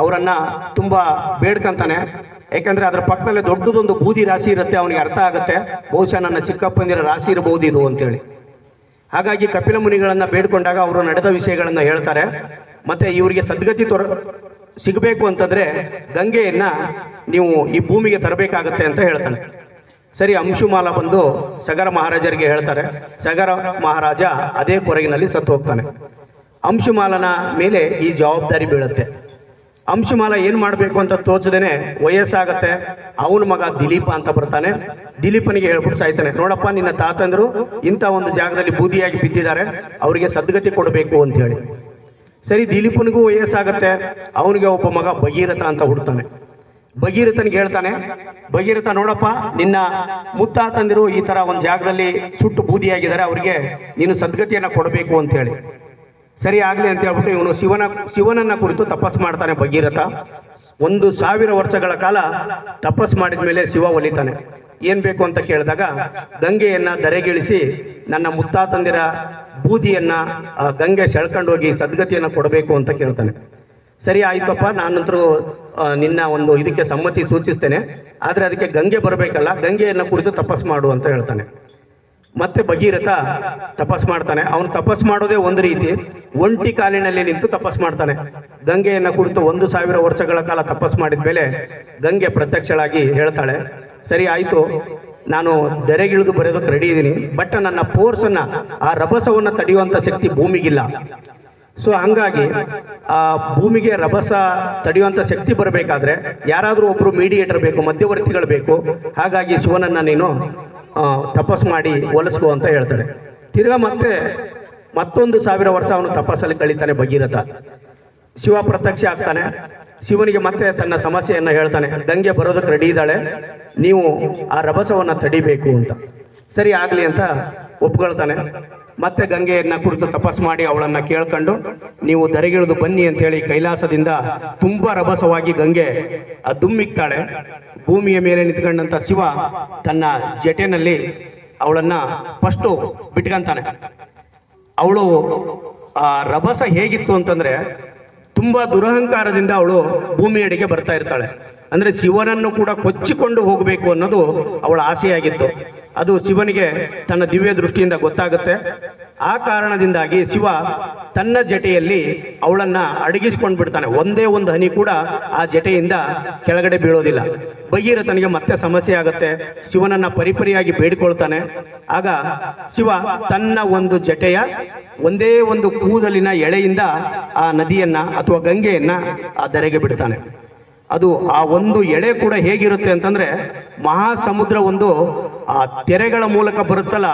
ಅವರನ್ನ ತುಂಬಾ ಬೇಡ್ಕಂತಾನೆ. ಯಾಕಂದ್ರೆ ಅದ್ರ ಪಕ್ಕದಲ್ಲಿ ದೊಡ್ಡದೊಂದು ಬೂದಿ ರಾಶಿ ಇರುತ್ತೆ, ಅವನಿಗೆ ಅರ್ಥ ಆಗುತ್ತೆ ಬಹುಶಃ ನನ್ನ ಚಿಕ್ಕಪ್ಪಂದಿರ ರಾಶಿ ಇರಬಹುದು ಇದು ಅಂತೇಳಿ. ಹಾಗಾಗಿ ಕಪಿಲ ಮುನಿಗಳನ್ನ ಬೇಡ್ಕೊಂಡಾಗ ಅವರು ನಡೆದ ವಿಷಯಗಳನ್ನ ಹೇಳ್ತಾರೆ. ಮತ್ತೆ ಇವರಿಗೆ ಸದ್ಗತಿ ಸಿಗಬೇಕು ಅಂತಂದ್ರೆ ಗಂಗೆಯನ್ನ ನೀವು ಈ ಭೂಮಿಗೆ ತರಬೇಕಾಗತ್ತೆ ಅಂತ ಹೇಳ್ತಾನೆ. ಸರಿ, ಅಂಶುಮಾಲ ಬಂದು ಸಗರ ಮಹಾರಾಜರಿಗೆ ಹೇಳ್ತಾರೆ. ಸಗರ ಮಹಾರಾಜ ಅದೇ ಕೊರಗಿನಲ್ಲಿ ಸತ್ತು ಹೋಗ್ತಾನೆ. ಅಂಶುಮಾಲನ ಮೇಲೆ ಈ ಜವಾಬ್ದಾರಿ ಬೀಳುತ್ತೆ. ಅಂಶುಮಾಲ ಏನು ಮಾಡಬೇಕು ಅಂತ ತೋಚದೇನೆ ವಯಸ್ಸಾಗತ್ತೆ. ಅವನ ಮಗ ದಿಲೀಪ ಅಂತ ಬರ್ತಾನೆ. ದಿಲೀಪನಿಗೆ ಹೇಳ್ಬಿಟ್ಟು ಸಾಯ್ತಾನೆ, ನೋಡಪ್ಪ ನಿನ್ನ ತಾತಂದ್ರು ಇಂಥ ಒಂದು ಜಾಗದಲ್ಲಿ ಬೂದಿಯಾಗಿ ಬಿದ್ದಿದ್ದಾರೆ, ಅವರಿಗೆ ಸದ್ಗತಿ ಕೊಡಬೇಕು ಅಂತ ಹೇಳಿ. ಸರಿ, ದಿಲೀಪನಿಗೂ ವಯಸ್ಸಾಗತ್ತೆ. ಅವನಿಗೆ ಒಬ್ಬ ಮಗ ಭಗೀರಥ ಅಂತ ಹುಡ್ತಾನೆ. ಭಗೀರಥನಿಗೆ ಹೇಳ್ತಾನೆ, ಭಗೀರಥ ನೋಡಪ್ಪ ನಿನ್ನ ಮುತ್ತಾತಂದಿರು ಈ ತರ ಒಂದು ಜಾಗದಲ್ಲಿ ಸುಟ್ಟು ಬೂದಿಯಾಗಿದ್ದಾರೆ, ಅವರಿಗೆ ನೀನು ಸದ್ಗತಿಯನ್ನ ಕೊಡಬೇಕು ಅಂತ ಹೇಳಿ. ಸರಿ ಆಗ್ಲಿ ಅಂತ ಹೇಳ್ಬಿಟ್ಟು ಇವನು ಶಿವನನ್ನ ಕುರಿತು ತಪಸ್ ಮಾಡ್ತಾನೆ. ಭಗೀರಥ 1000 ವರ್ಷಗಳ ಕಾಲ ತಪಸ್ ಮಾಡಿದ ಮೇಲೆ ಶಿವ ಒಲಿತಾನೆ. ಏನ್ ಬೇಕು ಅಂತ ಕೇಳಿದಾಗ ಗಂಗೆಯನ್ನ ಧರೆಗಿಳಿಸಿ ನನ್ನ ಮುತ್ತಾತಂದಿರ ಬೂದಿಯನ್ನ ಗಂಗೆ ಸೆಳ್ಕೊಂಡು ಹೋಗಿ ಸದ್ಗತಿಯನ್ನ ಕೊಡಬೇಕು ಅಂತ ಕೇಳ್ತಾನೆ. ಸರಿ ಆಯ್ತಪ್ಪ, ನಾನಂತರೂ ನಿನ್ನ ಒಂದು ಇದಕ್ಕೆ ಸಮ್ಮತಿ ಸೂಚಿಸ್ತೇನೆ, ಆದ್ರೆ ಅದಕ್ಕೆ ಗಂಗೆ ಬರಬೇಕಲ್ಲ, ಗಂಗೆಯನ್ನ ಕುರಿತು ತಪಸ್ ಮಾಡು ಅಂತ ಹೇಳ್ತಾನೆ. ಮತ್ತೆ ಭಗೀರಥ ತಪಸ್ ಮಾಡ್ತಾನೆ. ಅವನು ತಪಸ್ ಮಾಡೋದೇ ಒಂದು ರೀತಿ, ಒಂಟಿ ಕಾಲಿನಲ್ಲಿ ನಿಂತು ತಪಸ್ ಮಾಡ್ತಾನೆ. ಗಂಗೆಯನ್ನ ಕುರಿತು 1000 ವರ್ಷಗಳ ಕಾಲ ತಪಸ್ ಮಾಡಿದ ಮೇಲೆ ಗಂಗೆ ಪ್ರತ್ಯಕ್ಷಳಾಗಿ ಹೇಳ್ತಾಳೆ, ಸರಿ ಆಯ್ತು, ನಾನು ದೆರೆಗಿಳಿದು ಬರೆಯೋದಕ್ಕೆ ರೆಡಿ ಇದ್ದೀನಿ, ಬಟ್ ನನ್ನ ಫೋರ್ಸನ್ನ ಆ ರಭಸವನ್ನ ತಡೆಯುವಂತ ಶಕ್ತಿ ಭೂಮಿಗಿಲ್ಲ. ಸೊ ಹಂಗಾಗಿ ಆ ಭೂಮಿಗೆ ರಭಸ ತಡೆಯುವಂತ ಶಕ್ತಿ ಬರಬೇಕಾದ್ರೆ ಯಾರಾದರೂ ಒಬ್ರು ಮೀಡಿಯೇಟರ್ ಬೇಕು, ಮಧ್ಯವರ್ತಿಗಳು ಬೇಕು. ಹಾಗಾಗಿ ಶಿವನನ್ನ ನೀನು ತಪಸ್ ಮಾಡಿ ಒಲಿಸ್ಕೋ ಅಂತ ಹೇಳ್ತಾರೆ. ತಿರ್ಗಾ ಮತ್ತೊಂದು 1000 ವರ್ಷ ಅವನು ತಪಸ್ಸಲ್ಲಿ ಕಳೀತಾನೆ ಭಗೀರಥ. ಶಿವ ಪ್ರತ್ಯಕ್ಷ ಆಗ್ತಾನೆ. ಶಿವನಿಗೆ ಮತ್ತೆ ತನ್ನ ಸಮಸ್ಯೆಯನ್ನು ಹೇಳ್ತಾನೆ, ಗಂಗೆ ಬರೋದಕ್ಕೆ ರೆಡಿ ಇದ್ದಾಳೆ, ನೀವು ಆ ರಭಸವನ್ನ ತಡಿಬೇಕು ಅಂತ. ಸರಿ ಆಗ್ಲಿ ಅಂತ ಒಪ್ಕೊಳ್ತಾನೆ. ಮತ್ತೆ ಗಂಗೆಯನ್ನ ಕುರಿತು ತಪಸ್ ಮಾಡಿ ಅವಳನ್ನ ಕೇಳ್ಕೊಂಡು ನೀವು ಧರೆಗಿಳಿದು ಬನ್ನಿ ಅಂತ ಹೇಳಿ ಕೈಲಾಸದಿಂದ ತುಂಬಾ ರಭಸವಾಗಿ ಗಂಗೆ ದುಮ್ಮಿಕ್ತಾಳೆ. ಭೂಮಿಯ ಮೇಲೆ ನಿಂತ್ಕೊಂಡಂತ ಶಿವ ತನ್ನ ಜಟೆನಲ್ಲಿ ಅವಳನ್ನ ಫಸ್ಟು ಬಿಟ್ಕಂತಾನೆ. ಅವಳು ಆ ರಭಸ ಹೇಗಿತ್ತು ಅಂತಂದ್ರೆ ತುಂಬಾ ದುರಹಂಕಾರದಿಂದ ಅವಳು ಭೂಮಿಯಡೆಗೆ ಬರ್ತಾ ಇರ್ತಾಳೆ. ಅಂದ್ರೆ ಶಿವನನ್ನು ಕೂಡ ಕೊಚ್ಚಿಕೊಂಡು ಹೋಗಬೇಕು ಅನ್ನೋದು ಅವಳ ಆಸೆಯಾಗಿತ್ತು. ಅದು ಶಿವನಿಗೆ ತನ್ನ ದಿವ್ಯ ದೃಷ್ಟಿಯಿಂದ ಗೊತ್ತಾಗುತ್ತೆ. ಆ ಕಾರಣದಿಂದಾಗಿ ಶಿವ ತನ್ನ ಜಟೆಯಲ್ಲಿ ಅವಳನ್ನ ಅಡಗಿಸ್ಕೊಂಡು ಬಿಡ್ತಾನೆ. ಒಂದೇ ಒಂದು ಹನಿ ಕೂಡ ಆ ಜಟೆಯಿಂದ ಕೆಳಗಡೆ ಬೀಳೋದಿಲ್ಲ. ಭಗೀರಥನಿಗೆ ಮತ್ತೆ ಸಮಸ್ಯೆ ಆಗುತ್ತೆ. ಶಿವನನ್ನ ಪರಿಪರಿಯಾಗಿ ಬೇಡಿಕೊಳ್ತಾನೆ. ಆಗ ಶಿವ ತನ್ನ ಒಂದು ಜಟೆಯ ಒಂದೇ ಒಂದು ಕೂದಲಿನ ಎಳೆಯಿಂದ ಆ ನದಿಯನ್ನ ಅಥವಾ ಗಂಗೆಯನ್ನ ಆ ಧರೆಗೆ ಬಿಡ್ತಾನೆ. ಅದು ಆ ಒಂದು ಎಳೆ ಕೂಡ ಹೇಗಿರುತ್ತೆ ಅಂತಂದ್ರೆ ಮಹಾಸಮುದ್ರ ಒಂದು ಆ ತೆರೆಗಳ ಮೂಲಕ ಬರುತ್ತಲ್ಲ,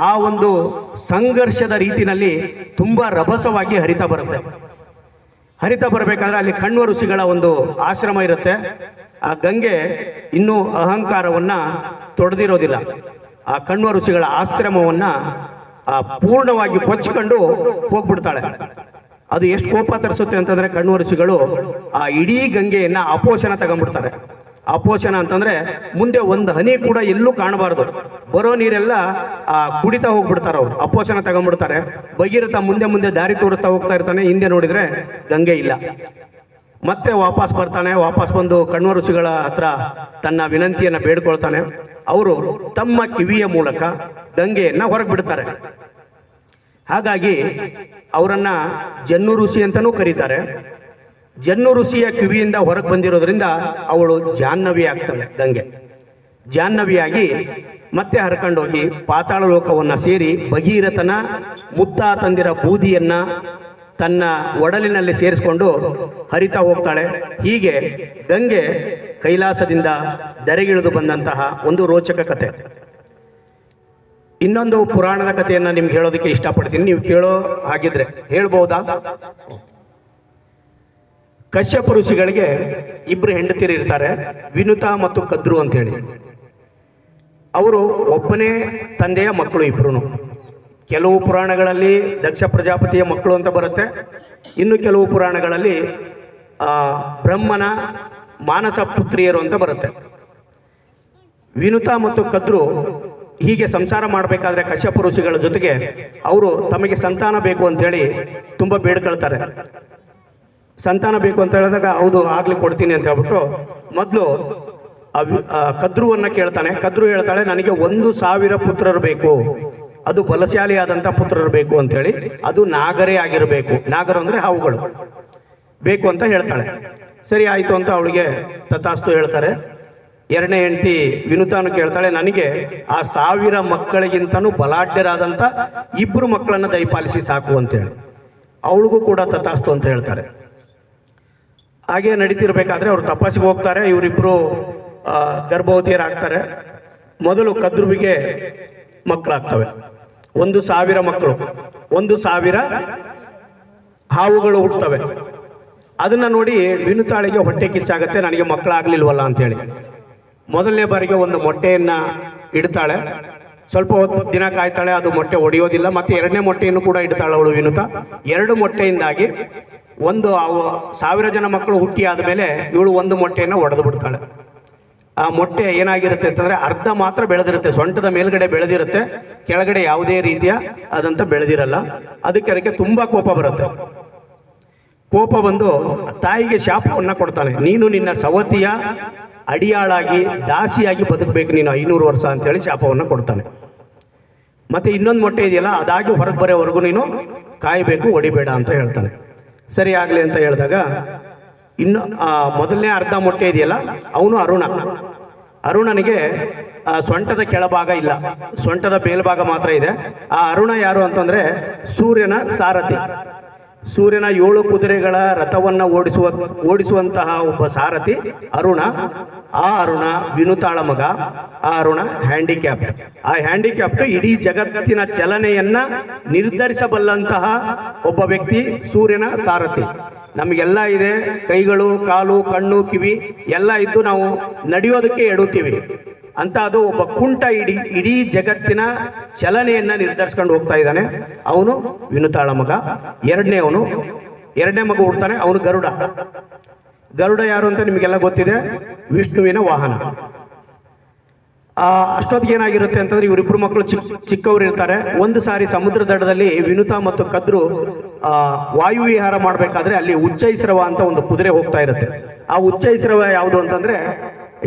ಆ ಒಂದು ಸಂಘರ್ಷದ ರೀತಿನಲ್ಲಿ ತುಂಬಾ ರಭಸವಾಗಿ ಹರಿತಾ ಬರುತ್ತೆ. ಹರಿತಾ ಬರಬೇಕಾದ್ರೆ ಅಲ್ಲಿ ಕಣ್ವ ಋಷಿಗಳ ಒಂದು ಆಶ್ರಮ ಇರುತ್ತೆ. ಆ ಗಂಗೆ ಇನ್ನೂ ಅಹಂಕಾರವನ್ನ ತೊಡೆದಿರೋದಿಲ್ಲ. ಆ ಕಣ್ವ ಋಷಿಗಳ ಆಶ್ರಮವನ್ನ ಪೂರ್ಣವಾಗಿ ಕೊಚ್ಚಿಕೊಂಡು ಹೋಗ್ಬಿಡ್ತಾಳೆ. ಅದು ಎಷ್ಟು ಕೋಪ ತರಿಸುತ್ತೆ ಅಂತಂದ್ರೆ ಕಣ್ವ ಋಷಿಗಳು ಆ ಇಡೀ ಗಂಗೆಯನ್ನ ಅಪೋಷಣ ತಗೊಂಡ್ಬಿಡ್ತಾರೆ. ಅಪೋಷಣ ಅಂತಂದ್ರೆ ಮುಂದೆ ಒಂದು ಹನಿ ಕೂಡ ಎಲ್ಲೂ ಕಾಣಬಾರದು, ಬರೋ ನೀರೆಲ್ಲ ಕುಡಿತಾ ಹೋಗ್ಬಿಡ್ತಾರೆ. ಅವ್ರು ಅಪೋಷಣ ತಗೊಂಡ್ಬಿಡ್ತಾರೆ. ಭಗೀರಥ ಮುಂದೆ ದಾರಿ ತೋರಿಸ್ತಾ ಹೋಗ್ತಾ ಇರ್ತಾನೆ. ಹಿಂದೆ ನೋಡಿದ್ರೆ ಗಂಗೆ ಇಲ್ಲ. ಮತ್ತೆ ವಾಪಸ್ ಬರ್ತಾನೆ. ವಾಪಸ್ ಬಂದು ಕಣ್ವ ಋಷಿಗಳ ಹತ್ರ ತನ್ನ ವಿನಂತಿಯನ್ನ ಬೇಡ್ಕೊಳ್ತಾನೆ. ಅವರು ತಮ್ಮ ಕಿವಿಯ ಮೂಲಕ ಗಂಗೆಯನ್ನ ಹೊರಗೆ ಬಿಡ್ತಾರೆ. ಹಾಗಾಗಿ ಅವರನ್ನ ಜನ್ನು ಋಷಿ ಅಂತಾನೂ ಕರೀತಾರೆ. ಜನ್ನು ಋಷಿಯ ಕಿವಿಯಿಂದ ಹೊರಗೆ ಬಂದಿರೋದ್ರಿಂದ ಅವಳು ಜಾಹ್ನವಿ ಆಗ್ತಾಳೆ. ಗಂಗೆ ಜಾಹ್ನವಿಯಾಗಿ ಮತ್ತೆ ಹರ್ಕೊಂಡೋಗಿ ಪಾತಾಳ ಲೋಕವನ್ನ ಸೇರಿ ಭಗೀರಥನ ಮುತ್ತಾತಂದಿರ ಬೂದಿಯನ್ನ ತನ್ನ ಒಡಲಿನಲ್ಲಿ ಸೇರಿಸ್ಕೊಂಡು ಹರಿತಾ ಹೋಗ್ತಾಳೆ. ಹೀಗೆ ಗಂಗೆ ಕೈಲಾಸದಿಂದ ಧರೆಗಿಳಿದು ಬಂದಂತಹ ಒಂದು ರೋಚಕ ಕಥೆ. ಇನ್ನೊಂದು ಪುರಾಣದ ಕಥೆಯನ್ನ ನಿಮ್ಗೆ ಹೇಳೋದಕ್ಕೆ ಇಷ್ಟಪಡ್ತೀನಿ. ನೀವು ಕೇಳೋ ಹಾಗಿದ್ರೆ ಹೇಳ್ಬಹುದಾ? ಕಶ್ಯಪ ಋಷಿಗಳಿಗೆ 2 ಹೆಂಡತಿಯರು ಇರ್ತಾರೆ, ವಿನುತಾ ಮತ್ತು ಕದ್ರು ಅಂತ ಹೇಳಿ. ಅವರು ಒಬ್ಬನೇ ತಂದೆಯ ಮಕ್ಕಳು ಇಬ್ರು. ಕೆಲವು ಪುರಾಣಗಳಲ್ಲಿ ದಕ್ಷ ಪ್ರಜಾಪತಿಯ ಮಕ್ಕಳು ಅಂತ ಬರುತ್ತೆ. ಇನ್ನು ಕೆಲವು ಪುರಾಣಗಳಲ್ಲಿ ಬ್ರಹ್ಮನ ಮಾನಸ ಪುತ್ರಿಯರು ಅಂತ ಬರುತ್ತೆ. ವಿನುತಾ ಮತ್ತು ಕದ್ರು ಹೀಗೆ ಸಂಸಾರ ಮಾಡಬೇಕಾದ್ರೆ ಕಶ್ಯಪ ಋಷಿಗಳ ಜೊತೆಗೆ ಅವರು ತಮಗೆ ಸಂತಾನ ಬೇಕು ಅಂತೇಳಿ ತುಂಬ ಬೇಡ್ಕೊಳ್ತಾರೆ. ಸಂತಾನ ಬೇಕು ಅಂತ ಹೇಳಿದಾಗ ಹೌದು ಆಗ್ಲಿ ಕೊಡ್ತೀನಿ ಅಂತ ಹೇಳ್ಬಿಟ್ಟು ಮೊದಲು ಕದ್ರುವನ್ನು ಕೇಳ್ತಾನೆ. ಕದ್ರು ಹೇಳ್ತಾಳೆ, ನನಗೆ 1,000 ಪುತ್ರರು ಬೇಕು, ಅದು ಬಲಶಾಲಿಯಾದಂಥ ಪುತ್ರರು ಬೇಕು ಅಂತೇಳಿ, ಅದು ನಾಗರೇ ಆಗಿರಬೇಕು, ನಾಗರು ಅಂದರೆ ಹಾವುಗಳು ಬೇಕು ಅಂತ ಹೇಳ್ತಾಳೆ. ಸರಿ ಆಯಿತು ಅಂತ ಅವಳಿಗೆ ತಥಾಸ್ತು ಹೇಳ್ತಾರೆ. ಎರಡನೇ ಹೆಂಡತಿ ವಿನುತಾನು ಕೇಳ್ತಾಳೆ, ನನಗೆ ಆ 1000 ಮಕ್ಕಳಿಗಿಂತನೂ ಬಲಾಢ್ಯರಾದಂಥ 2 ಮಕ್ಕಳನ್ನು ದಯಪಾಲಿಸಿ ಸಾಕು ಅಂತೇಳಿ. ಅವಳಿಗೂ ಕೂಡ ತಥಾಸ್ತು ಅಂತ ಹೇಳ್ತಾರೆ. ಹಾಗೆ ನಡೀತಿರ್ಬೇಕಾದ್ರೆ ಅವರು ತಪಸ್ಸಿಗೆ ಹೋಗ್ತಾರೆ. ಇವರಿಬ್ಬರು ಗರ್ಭವತಿಯರಾಗ್ತಾರೆ. ಮೊದಲು ಕದ್ರುವಿಗೆ ಮಕ್ಕಳಾಗ್ತವೆ, 1,000 ಮಕ್ಕಳು, 1,000 ಹಾವುಗಳು ಹುಟ್ಟುತ್ತವೆ. ಅದನ್ನು ನೋಡಿ ವಿನುತಾಳಿಗೆ ಹೊಟ್ಟೆ ಕಿಚ್ಚಾಗತ್ತೆ, ನನಗೆ ಮಕ್ಕಳಾಗ್ಲಿಲ್ವಲ್ಲ ಅಂತೇಳಿ. ಮೊದಲನೇ ಬಾರಿಗೆ ಒಂದು ಮೊಟ್ಟೆಯನ್ನು ಇಡ್ತಾಳೆ. ಸ್ವಲ್ಪ ಹೊತ್ತು ದಿನ ಕಾಯ್ತಾಳೆ, ಅದು ಮೊಟ್ಟೆ ಒಡೆಯೋದಿಲ್ಲ. ಮತ್ತೆ ಎರಡನೇ ಮೊಟ್ಟೆಯನ್ನು ಕೂಡ ಇಡ್ತಾಳೆ ಅವಳು ವಿನುತಾ. 2 ಮೊಟ್ಟೆಯಿಂದಾಗಿ 1,000 ಜನ ಮಕ್ಕಳು ಹುಟ್ಟಿ ಆದಮೇಲೆ ಇವಳು 1 ಮೊಟ್ಟೆಯನ್ನು ಒಡೆದು ಬಿಡ್ತಾಳೆ. ಆ ಮೊಟ್ಟೆ ಏನಾಗಿರುತ್ತೆ ಅಂತಂದರೆ ಅರ್ಧ ಮಾತ್ರ ಬೆಳೆದಿರುತ್ತೆ, ಸೊಂಟದ ಮೇಲ್ಗಡೆ ಬೆಳೆದಿರುತ್ತೆ, ಕೆಳಗಡೆ ಯಾವುದೇ ರೀತಿಯ ಅದಂತ ಬೆಳೆದಿರಲ್ಲ. ಅದಕ್ಕೆ ತುಂಬ ಕೋಪ ಬರುತ್ತೆ. ಕೋಪ ಬಂದು ತಾಯಿಗೆ ಶಾಪವನ್ನು ಕೊಡ್ತಾನೆ, ನೀನು ನಿನ್ನ ಸವತಿಯ ಅಡಿಯಾಳಾಗಿ ದಾಸಿಯಾಗಿ ಬದುಕಬೇಕು ನೀನು 500 ವರ್ಷ ಅಂತೇಳಿ ಶಾಪವನ್ನು ಕೊಡ್ತಾನೆ. ಮತ್ತೆ ಇನ್ನೊಂದು ಮೊಟ್ಟೆ ಇದೆಯಲ್ಲ, ಅದಾಗಿ ಹೊರಗೆ ಬರೋವರೆಗೂ ನೀನು ಕಾಯಬೇಕು, ಹೊಡಿಬೇಡ ಅಂತ ಹೇಳ್ತಾನೆ. ಸರಿ ಆಗಲಿ ಅಂತ ಹೇಳಿದಾಗ ಇನ್ನು ಮೊದಲನೇ ಅರ್ಧ ಮೊಟ್ಟೆ ಇದೆಯಲ್ಲ, ಅವನು ಅರುಣನಿಗೆ ಸೊಂಟದ ಕೆಳಭಾಗ ಇಲ್ಲ, ಸೊಂಟದ ಮೇಲ್ಭಾಗ ಮಾತ್ರ ಇದೆ. ಆ ಅರುಣ ಯಾರು ಅಂತಂದರೆ ಸೂರ್ಯನ ಸಾರಥಿ. ಸೂರ್ಯನ 7 ಕುದುರೆಗಳ ರಥವನ್ನು ಓಡಿಸುವಂತಹ ಒಬ್ಬ ಸಾರಥಿ ಅರುಣ. ಆ ಅರುಣ ವಿನುತಾಳ ಮಗ. ಆ ಅರುಣ ಹ್ಯಾಂಡಿಕ್ಯಾಪ್ಟ್. ಆ ಹ್ಯಾಂಡಿಕ್ಯಾಪ್ಟ್ ಇಡೀ ಜಗತ್ತಿನ ಚಲನೆಯನ್ನ ನಿರ್ಧರಿಸಬಲ್ಲಂತಹ ಒಬ್ಬ ವ್ಯಕ್ತಿ ಸೂರ್ಯನ ಸಾರಥಿ. ನಮಗೆಲ್ಲ ಇದೆ, ಕೈಗಳು, ಕಾಲು, ಕಣ್ಣು, ಕಿವಿ ಎಲ್ಲ ಇದ್ದು ನಾವು ನಡೆಯೋದಕ್ಕೆ ಎಡುತ್ತೀವಿ ಅಂತ. ಅದು ಒಬ್ಬ ಕುಂಟ ಇಡೀ ಜಗತ್ತಿನ ಚಲನೆಯನ್ನ ನಿರ್ಧರಿಸ್ಕೊಂಡು ಹೋಗ್ತಾ ಇದ್ದಾನೆ. ಅವನು ವಿನುತಾಳ ಮಗ. ಎರಡನೇ ಮಗ ಹುಡ್ತಾನೆ, ಅವನು ಗರುಡ. ಗರುಡ ಯಾರು ಅಂತ ನಿಮಗೆಲ್ಲ ಗೊತ್ತಿದೆ, ವಿಷ್ಣುವಿನ ವಾಹನ. ಅಷ್ಟೊತ್ತಿಗೆ ಏನಾಗಿರುತ್ತೆ ಅಂತಂದ್ರೆ ಇವರಿಬ್ರು ಮಕ್ಕಳು ಚಿಕ್ಕವರು ಇರ್ತಾರೆ. ಒಂದು ಸಾರಿ ಸಮುದ್ರ ದಡದಲ್ಲಿ ವಿನುತಾ ಮತ್ತು ಕದ್ರು ವಾಯುವಿಹಾರ ಮಾಡಬೇಕಾದ್ರೆ ಅಲ್ಲಿ ಉಚ್ಚೈಸ್ರವ ಅಂತ ಒಂದು ಕುದುರೆ ಹೋಗ್ತಾ ಇರುತ್ತೆ. ಆ ಉಚ್ಚೈಸ್ರವ ಯಾವುದು ಅಂತಂದ್ರೆ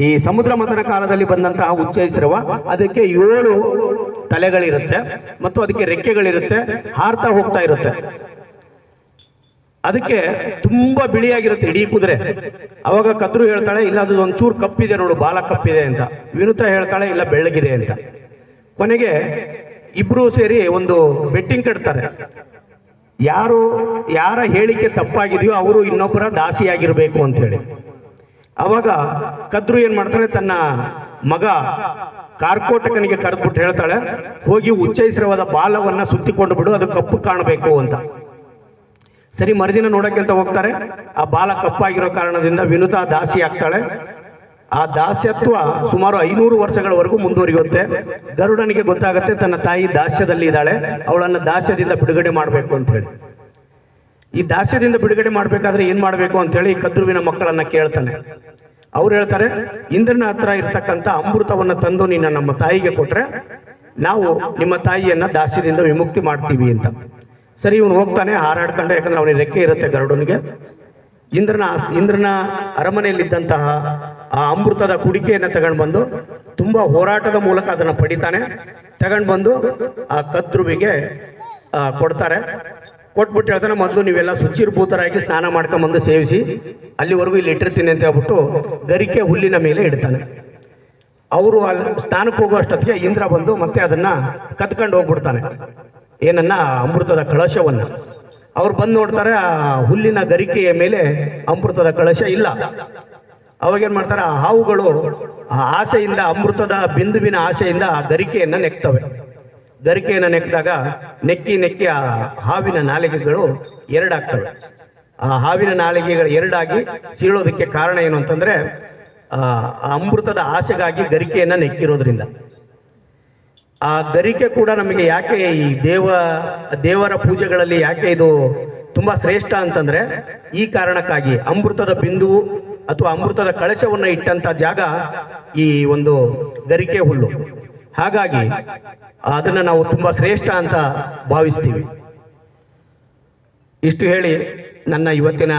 ಈ ಸಮುದ್ರ ಮಥನ ಕಾಲದಲ್ಲಿ ಬಂದಂತಹ ಉಚ್ಚೈಸ್ರವ. ಅದಕ್ಕೆ 7 ತಲೆಗಳಿರುತ್ತೆ ಮತ್ತು ಅದಕ್ಕೆ ರೆಕ್ಕೆಗಳಿರುತ್ತೆ, ಹಾರ್ತಾ ಹೋಗ್ತಾ ಇರುತ್ತೆ. ಅದಕ್ಕೆ ತುಂಬಾ ಬಿಳಿಯಾಗಿರುತ್ತೆ ಇಡೀ ಕುದುರೆ. ಅವಾಗ ಕದ್ರು ಹೇಳ್ತಾಳೆ, ಇಲ್ಲ ಅದು ಒಂಚೂರು ಕಪ್ಪಿದೆ ನೋಡು, ಬಾಲ ಕಪ್ಪಿದೆ ಅಂತ. ವಿನುತಾ ಹೇಳ್ತಾಳೆ, ಇಲ್ಲ ಬೆಳ್ಳಗಿದೆ ಅಂತ. ಕೊನೆಗೆ ಇಬ್ರು ಸೇರಿ ಒಂದು ಬೆಟ್ಟಿಂಗ್ ಕಟ್ತಾರೆ. ಯಾರ ಹೇಳಿಕೆ ತಪ್ಪಾಗಿದೆಯೋ ಅವರು ಇನ್ನೊಬ್ಬರ ದಾಸಿಯಾಗಿರ್ಬೇಕು ಅಂತ ಹೇಳಿ. ಅವಾಗ ಕದ್ರು ಏನ್ ಮಾಡ್ತಾನೆ, ತನ್ನ ಮಗ ಕಾರ್ಕೋಟಕನಿಗೆ ಕರೆದ್ಬಿಟ್ಟು ಹೇಳ್ತಾಳೆ, ಹೋಗಿ ಉಚ್ಚೈಸ್ರವಾದ ಬಾಲವನ್ನ ಸುತ್ತಿಕೊಂಡು ಬಿಡು, ಅದು ಕಪ್ಪು ಕಾಣಬೇಕು ಅಂತ. ಸರಿ, ಮರುದಿನ ನೋಡಕ್ಕೆ ಅಂತ ಹೋಗ್ತಾರೆ. ಆ ಬಾಲ ಕಪ್ಪಾಗಿರೋ ಕಾರಣದಿಂದ ವಿನುತಾ ದಾಸಿ ಆಗ್ತಾಳೆ. ಆ ದಾಸ್ಯತ್ವ ಸುಮಾರು 500 ವರ್ಷಗಳವರೆಗೂ ಮುಂದುವರಿಯುತ್ತೆ. ಗರುಡನಿಗೆ ಗೊತ್ತಾಗುತ್ತೆ ತನ್ನ ತಾಯಿ ದಾಸ್ಯದಲ್ಲಿ ಇದ್ದಾಳೆ, ಅವಳನ್ನು ದಾಸ್ಯದಿಂದ ಬಿಡುಗಡೆ ಮಾಡಬೇಕು ಅಂತ ಹೇಳಿ. ಈ ದಾಸ್ಯದಿಂದ ಬಿಡುಗಡೆ ಮಾಡಬೇಕಾದ್ರೆ ಏನ್ ಮಾಡಬೇಕು ಅಂತ ಹೇಳಿ ಕದ್ರುವಿನ ಮಕ್ಕಳನ್ನ ಕೇಳ್ತಾನೆ. ಅವ್ರು ಹೇಳ್ತಾರೆ, ಇಂದ್ರನ ಹತ್ರ ಇರ್ತಕ್ಕಂಥ ಅಮೃತವನ್ನು ತಂದು ನೀನು ನಮ್ಮ ತಾಯಿಗೆ ಕೊಟ್ರೆ ನಾವು ನಿಮ್ಮ ತಾಯಿಯನ್ನ ದಾಸ್ಯದಿಂದ ವಿಮುಕ್ತಿ ಮಾಡ್ತೀವಿ ಅಂತ. ಸರಿ, ಇವನು ಹೋಗ್ತಾನೆ ಹಾರಾಡ್ಕೊಂಡು, ಯಾಕಂದ್ರೆ ಅವನಿಗೆ ರೆಕ್ಕೆ ಇರುತ್ತೆ ಗರುಡನಿಗೆ. ಇಂದ್ರನ ಅರಮನೆಯಲ್ಲಿದ್ದಂತಹ ಆ ಅಮೃತದ ಕುಡಿಕೆಯನ್ನು ತಗೊಂಡು ಬಂದು ತುಂಬಾ ಹೋರಾಟದ ಮೂಲಕ ಅದನ್ನು ಪಡಿತಾನೆ. ತಗೊಂಡು ಬಂದು ಆ ಕದ್ರುವಿಗೆ ಕೊಡ್ತಾರೆ. ಕೊಟ್ಬಿಟ್ಟು ಹೇಳ್ತಾನೆ, ಮೊದಲು ನೀವೆಲ್ಲ ಶುಚಿರ್ಭೂತರಾಗಿ ಸ್ನಾನ ಮಾಡ್ಕೊಂಬಂದು ಸೇವಿಸಿ, ಅಲ್ಲಿವರೆಗೂ ಇಲ್ಲಿ ಇಟ್ಟಿರ್ತೀನಿ ಅಂತ ಹೇಳ್ಬಿಟ್ಟು ಗರಿಕೆ ಹುಲ್ಲಿನ ಮೇಲೆ ಇಡ್ತಾನೆ. ಅವರು ಅಲ್ಲಿ ಸ್ನಾನಕ್ಕೆ ಹೋಗುವಷ್ಟೊತ್ತಿಗೆ ಇಂದ್ರ ಬಂದು ಮತ್ತೆ ಅದನ್ನ ಕತ್ಕೊಂಡು ಹೋಗ್ಬಿಡ್ತಾನೆ, ಏನನ್ನ ಅಮೃತದ ಕಳಶವನ್ನ. ಅವ್ರು ಬಂದು ನೋಡ್ತಾರೆ, ಆ ಹುಲ್ಲಿನ ಗರಿಕೆಯ ಮೇಲೆ ಅಮೃತದ ಕಳಶ ಇಲ್ಲ. ಅವಾಗೇನ್ ಮಾಡ್ತಾರೆ, ಆ ಹಾವುಗಳು ಆ ಆಸೆಯಿಂದ, ಅಮೃತದ ಬಿಂದುವಿನ ಆಸೆಯಿಂದ ಆ ಗರಿಕೆಯನ್ನ ನೆಕ್ತವೆ. ಗರಿಕೆಯನ್ನು ನೆಕ್ಕಿದಾಗ ನೆಕ್ಕಿ ಆ ಹಾವಿನ ನಾಲಿಗೆಗಳು 2 ಆಗ್ತವೆ. ಆ ಹಾವಿನ ನಾಲಿಗೆಗಳು 2 ಆಗಿ ಸೀಳೋದಕ್ಕೆ ಕಾರಣ ಏನು ಅಂತಂದ್ರೆ ಆ ಅಮೃತದ ಆಸೆಗಾಗಿ ಗರಿಕೆಯನ್ನ ನೆಕ್ಕಿರೋದ್ರಿಂದ. ಆ ಗರಿಕೆ ಕೂಡ ನಮಗೆ ಯಾಕೆ ಈ ದೇವರ ಪೂಜೆಗಳಲ್ಲಿ ಯಾಕೆ ಇದು ತುಂಬಾ ಶ್ರೇಷ್ಠ ಅಂತಂದ್ರೆ ಈ ಕಾರಣಕ್ಕಾಗಿ. ಅಮೃತದ ಬಿಂದು ಅಥವಾ ಅಮೃತದ ಕಳಶವನ್ನು ಇಟ್ಟಂತ ಜಾಗ ಈ ಒಂದು ಗರಿಕೆ ಹುಲ್ಲು. ಹಾಗಾಗಿ ಅದನ್ನ ನಾವು ತುಂಬಾ ಶ್ರೇಷ್ಠ ಅಂತ ಭಾವಿಸ್ತೀವಿ. ಇಷ್ಟು ಹೇಳಿ ನನ್ನ ಇವತ್ತಿನ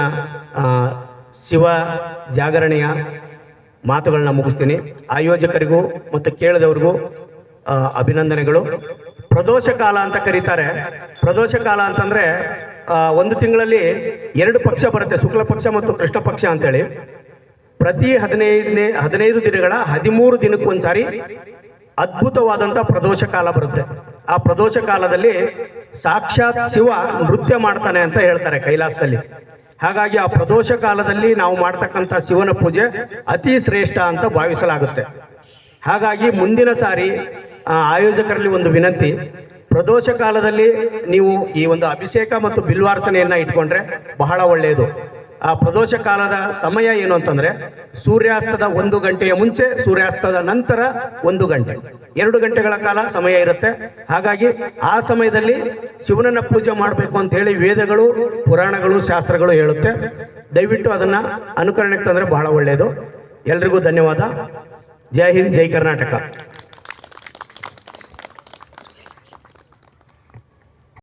ಶಿವ ಜಾಗರಣೆಯ ಮಾತುಗಳನ್ನ ಮುಗಿಸ್ತೀನಿ. ಆಯೋಜಕರಿಗೂ ಮತ್ತು ಕೇಳಿದವ್ರಿಗೂ ಅಭಿನಂದನೆಗಳು. ಪ್ರದೋಷ ಕಾಲ ಅಂತ ಕರೀತಾರೆ. ಪ್ರದೋಷ ಕಾಲ ಅಂತಂದ್ರೆ ಒಂದು ತಿಂಗಳಲ್ಲಿ 2 ಪಕ್ಷ ಬರುತ್ತೆ, ಶುಕ್ಲ ಪಕ್ಷ ಮತ್ತು ಕೃಷ್ಣ ಪಕ್ಷ ಅಂತೇಳಿ. ಪ್ರತಿ 15 ದಿನಗಳ 13 ದಿನಕ್ಕೊಂದ್ಸಾರಿ ಅದ್ಭುತವಾದಂಥ ಪ್ರದೋಷ ಕಾಲ ಬರುತ್ತೆ. ಆ ಪ್ರದೋಷ ಕಾಲದಲ್ಲಿ ಸಾಕ್ಷಾತ್ ಶಿವ ನೃತ್ಯ ಮಾಡ್ತಾನೆ ಅಂತ ಹೇಳ್ತಾರೆ ಕೈಲಾಸದಲ್ಲಿ. ಹಾಗಾಗಿ ಆ ಪ್ರದೋಷ ಕಾಲದಲ್ಲಿ ನಾವು ಮಾಡ್ತಕ್ಕಂಥ ಶಿವನ ಪೂಜೆ ಅತಿ ಶ್ರೇಷ್ಠ ಅಂತ ಭಾವಿಸಲಾಗುತ್ತೆ. ಹಾಗಾಗಿ ಮುಂದಿನ ಸಾರಿ ಆಯೋಜಕರಲ್ಲಿ ಒಂದು ವಿನಂತಿ, ಪ್ರದೋಷ ಕಾಲದಲ್ಲಿ ನೀವು ಈ ಒಂದು ಅಭಿಷೇಕ ಮತ್ತು ಬಿಲ್ವಾರ್ಚನೆಯನ್ನ ಇಟ್ಕೊಂಡ್ರೆ ಬಹಳ ಒಳ್ಳೆಯದು. ಆ ಪ್ರದೋಷ ಕಾಲದ ಸಮಯ ಏನು ಅಂತಂದ್ರೆ ಸೂರ್ಯಾಸ್ತದ 1 ಗಂಟೆಯ ಮುಂಚೆ, ಸೂರ್ಯಾಸ್ತದ ನಂತರ 1 ಗಂಟೆ, 2 ಗಂಟೆಗಳ ಕಾಲ ಸಮಯ ಇರುತ್ತೆ. ಹಾಗಾಗಿ ಆ ಸಮಯದಲ್ಲಿ ಶಿವನನ್ನ ಪೂಜೆ ಮಾಡಬೇಕು ಅಂತ ಹೇಳಿ ವೇದಗಳು, ಪುರಾಣಗಳು, ಶಾಸ್ತ್ರಗಳು ಹೇಳುತ್ತೆ. ದಯವಿಟ್ಟು ಅದನ್ನ ಅನುಕರಣೆಗೆ ತಂದ್ರೆ ಬಹಳ ಒಳ್ಳೆಯದು. ಎಲ್ರಿಗೂ ಧನ್ಯವಾದ. ಜೈ ಹಿಂದ್, ಜೈ ಕರ್ನಾಟಕ.